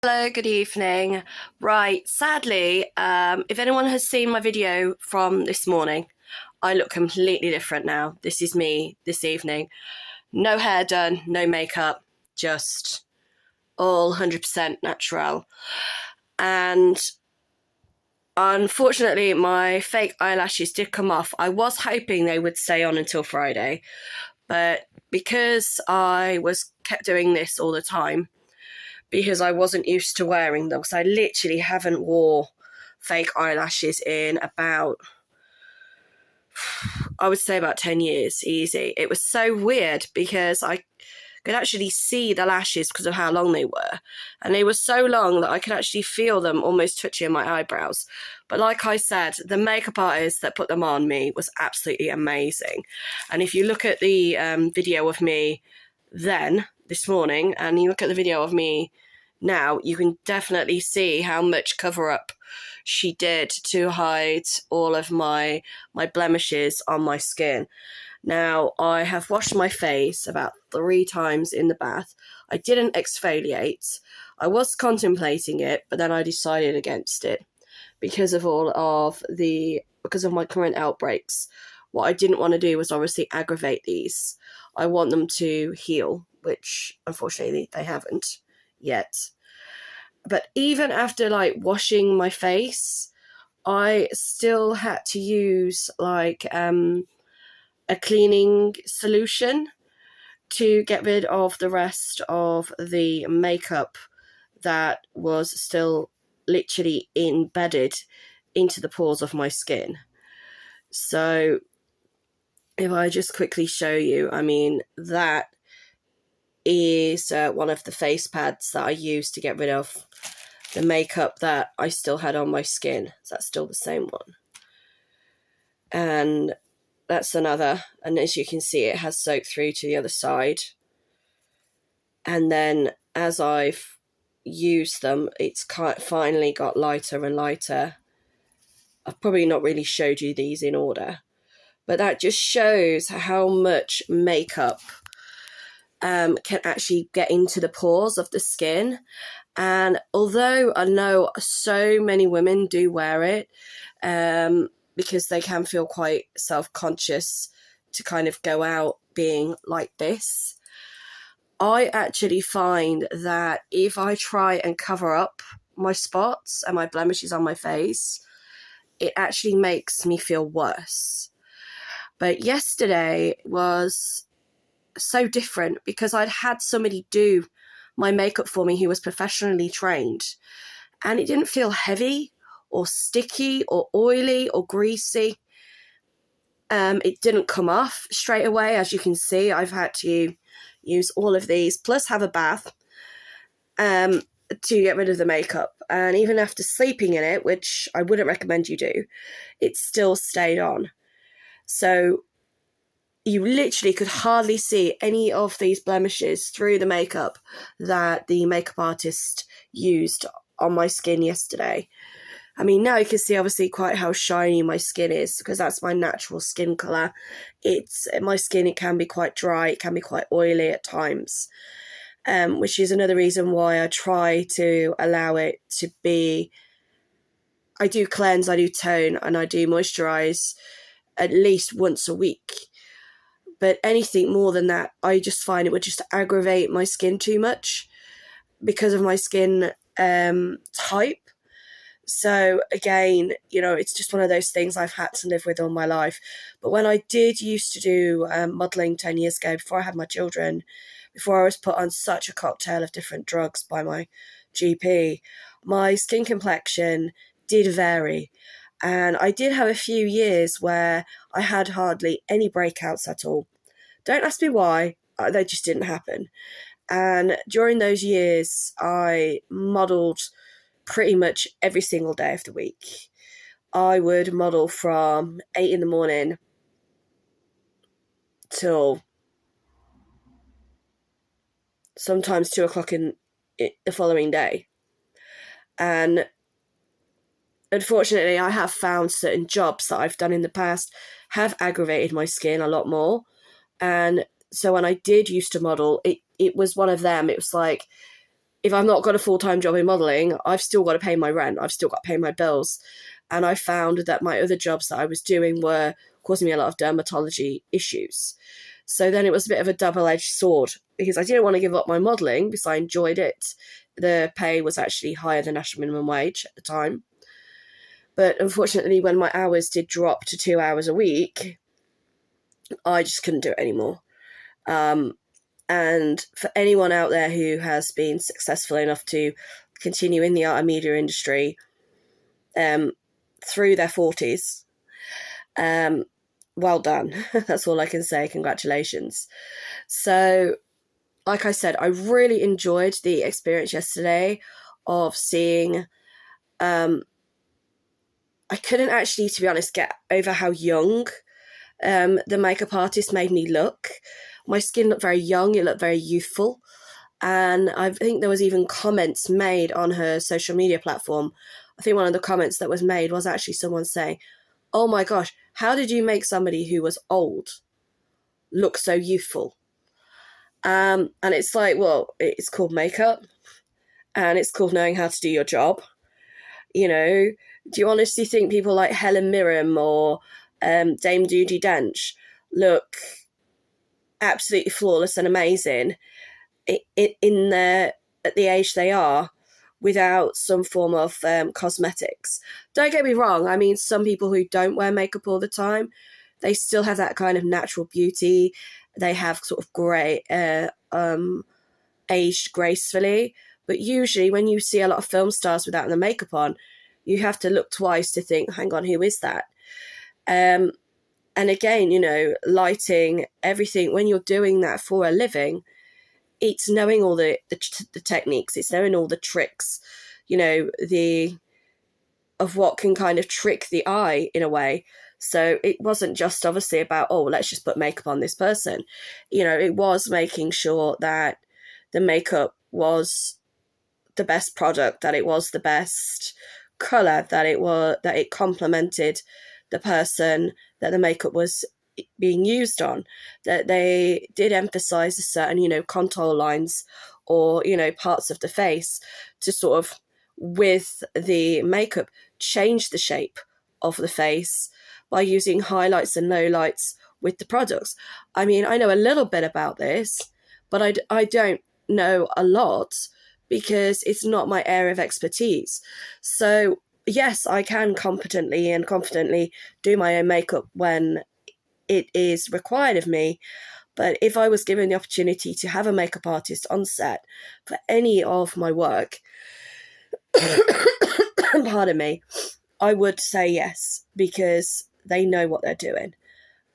Hello, good evening. Right, sadly, if anyone has seen my video from this morning, I look completely different now. This is me this evening. No hair done, no makeup, just all 100% natural. And unfortunately, my fake eyelashes did come off. I was hoping they would stay on until Friday, but because I was kept doing this all the time, because I wasn't used to wearing them, because I literally haven't wore fake eyelashes in about, I would say about 10 years, easy. It was so weird because I could actually see the lashes because of how long they were. And they were so long that I could actually feel them almost touching my eyebrows. But like I said, the makeup artist that put them on me was absolutely amazing. And if you look at the video of me then, this morning, and you look at the video of me now, you can definitely see how much cover up she did to hide all of my blemishes on my skin. Now, I have washed my face about 3 times in the bath. I didn't exfoliate. I was contemplating it, but then I decided against it because of because of my current outbreaks. What I didn't want to do was obviously aggravate these. I want them to heal, which unfortunately they haven't yet. But even after washing my face, I still had to use a cleaning solution to get rid of the rest of the makeup that was still literally embedded into the pores of my skin. So if I just quickly show you, that is one of the face pads that I used to get rid of the makeup that I still had on my skin. So that's still the same one. And that's another. And as you can see, it has soaked through to the other side. And then as I've used them, it's finally got lighter and lighter. I've probably not really showed you these in order, but that just shows how much makeup can actually get into the pores of the skin. And although I know so many women do wear it, because they can feel quite self-conscious to kind of go out being like this, I actually find that if I try and cover up my spots and my blemishes on my face, it actually makes me feel worse. But yesterday was so different because I'd had somebody do my makeup for me who was professionally trained, and it didn't feel heavy or sticky or oily or greasy. It didn't come off straight away. As you can see, I've had to use all of these plus have a bath to get rid of the makeup, and even after sleeping in it, which I wouldn't recommend you do, it still stayed on. So you literally could hardly see any of these blemishes through the makeup that the makeup artist used on my skin yesterday. Now you can see obviously quite how shiny my skin is because that's my natural skin colour. My skin, it can be quite dry, it can be quite oily at times, which is another reason why I try to allow it to be. I do cleanse, I do tone, and I do moisturise at least once a week. But anything more than that, I just find it would just aggravate my skin too much because of my skin type. So again, it's just one of those things I've had to live with all my life. But when I did used to do modelling 10 years ago, before I had my children, before I was put on such a cocktail of different drugs by my GP, my skin complexion did vary. And I did have a few years where I had hardly any breakouts at all. Don't ask me why, they just didn't happen. And during those years, I modelled pretty much every single day of the week. I would model from 8 in the morning till sometimes 2 o'clock in the following day. And unfortunately, I have found certain jobs that I've done in the past have aggravated my skin a lot more. And so when I did used to model, it was one of them. It was like if I've not got a full-time job in modelling, I've still got to pay my rent, I've still got to pay my bills. And I found that my other jobs that I was doing were causing me a lot of dermatology issues. So then it was a bit of a double-edged sword, because I didn't want to give up my modelling because I enjoyed it. The pay was actually higher than national minimum wage at the time. But unfortunately, when my hours did drop to 2 hours a week, I just couldn't do it anymore. And for anyone out there who has been successful enough to continue in the art and media industry through their 40s, well done. That's all I can say. Congratulations. So, like I said, I really enjoyed the experience yesterday of seeing... I couldn't actually, to be honest, get over how young the makeup artist made me look. My skin looked very young, it looked very youthful. And I think there was even comments made on her social media platform. I think one of the comments that was made was actually someone saying, "Oh my gosh, how did you make somebody who was old look so youthful?" And it's like, well, it's called makeup, and it's called knowing how to do your job. You know, do you honestly think people like Helen Mirren or Dame Judi Dench look absolutely flawless and amazing in their at the age they are without some form of cosmetics? Don't get me wrong. I mean, some people who don't wear makeup all the time, they still have that kind of natural beauty. They have sort of grey, aged gracefully. But usually when you see a lot of film stars without the makeup on, you have to look twice to think, hang on, who is that? And again, you know, lighting, everything, when you're doing that for a living, it's knowing all the techniques, it's knowing all the tricks, you know, of what can kind of trick the eye in a way. So it wasn't just obviously about, oh, let's just put makeup on this person. You know, it was making sure that the makeup was the best product, that it was the best colour, that it complemented the person that the makeup was being used on, that they did emphasize a certain, you know, contour lines or, you know, parts of the face to sort of, with the makeup, change the shape of the face by using highlights and lowlights with the products. I mean, I know a little bit about this, but I don't know a lot because it's not my area of expertise. So yes, I can competently and confidently do my own makeup when it is required of me. But if I was given the opportunity to have a makeup artist on set for any of my work, pardon me, I would say yes, because they know what they're doing.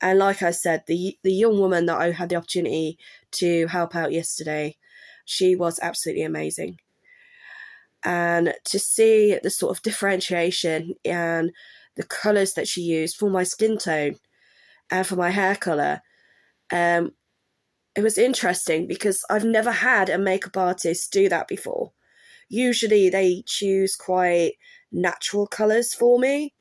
And like I said, the young woman that I had the opportunity to help out yesterday, she was absolutely amazing. And to see the sort of differentiation and the colours that she used for my skin tone and for my hair colour, it was interesting because I've never had a makeup artist do that before. Usually they choose quite natural colours for me.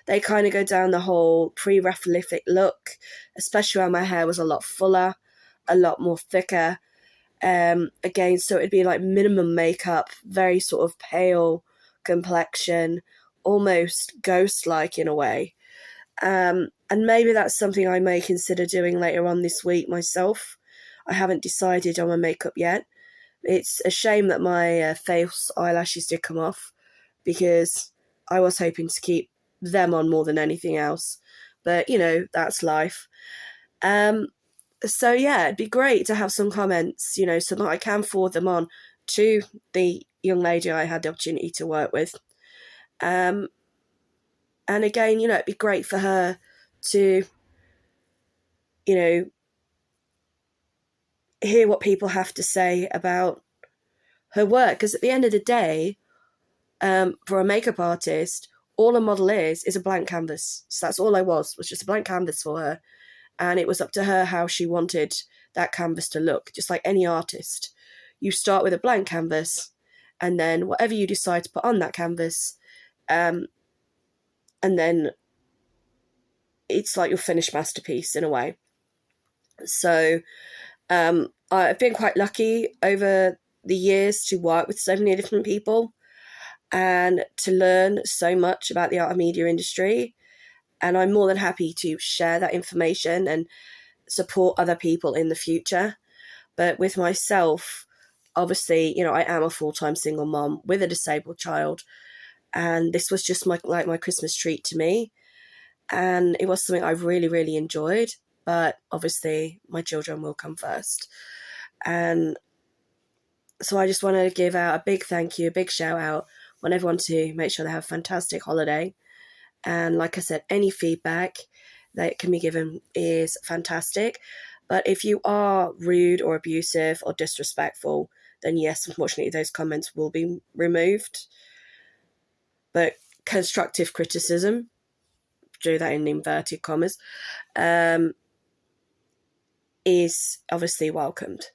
They kind of go down the whole pre-Raphaelitic look, especially when my hair was a lot fuller, a lot more thicker. Again, so it'd be like minimum makeup, very sort of pale complexion, almost ghost-like in a way. And maybe that's something I may consider doing later on this week myself. I haven't decided on my makeup yet. It's a shame that my false eyelashes did come off because I was hoping to keep them on more than anything else. But, you know, that's life. So, yeah, it'd be great to have some comments, you know, so that I can forward them on to the young lady I had the opportunity to work with. And again, you know, it'd be great for her to, you know, hear what people have to say about her work. Because at the end of the day, for a makeup artist, all a model is a blank canvas. So that's all I was just a blank canvas for her. And it was up to her how she wanted that canvas to look, just like any artist. You start with a blank canvas, and then whatever you decide to put on that canvas, and then it's like your finished masterpiece in a way. So I've been quite lucky over the years to work with so many different people and to learn so much about the art and media industry. And I'm more than happy to share that information and support other people in the future. But with myself, obviously, you know, I am a full-time single mom with a disabled child, and this was just my Christmas treat to me. And it was something I really, really enjoyed. But obviously, my children will come first. And so I just want to give out a big thank you, a big shout out. Want everyone to make sure they have a fantastic holiday. And like I said, any feedback that can be given is fantastic. But if you are rude or abusive or disrespectful, then yes, unfortunately, those comments will be removed. But constructive criticism, do that in inverted commas, is obviously welcomed.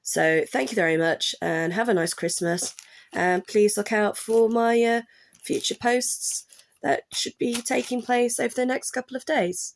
So thank you very much and have a nice Christmas. And please look out for my future posts that should be taking place over the next couple of days.